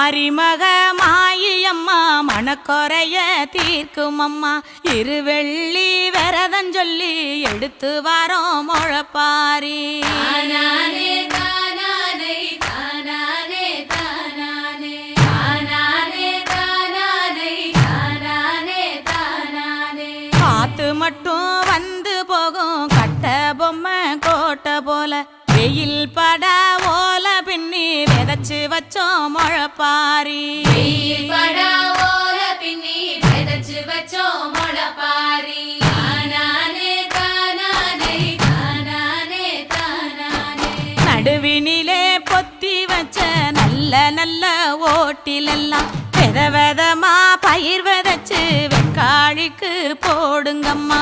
மாரிமக மாயம்மா மனக்குறைய தீர்க்கும் அம்மா இருவெள்ளி விரதம் சொல்லி எடுத்து வரோம் முழப்பாரி காத்து மட்டும் வந்து போகும் கட்ட பொம்மை கோட்டை போல வெயில் பட ஓல பின்னி விதைச்சு வச்சோம் முழப்பாரி நடுவினிலே பொத்தி வச்ச நல்ல நல்ல ஓட்டிலெல்லாம் வித விதமா பயிர் விதைச்சு வெக்காழிக்கு போடுங்கம்மா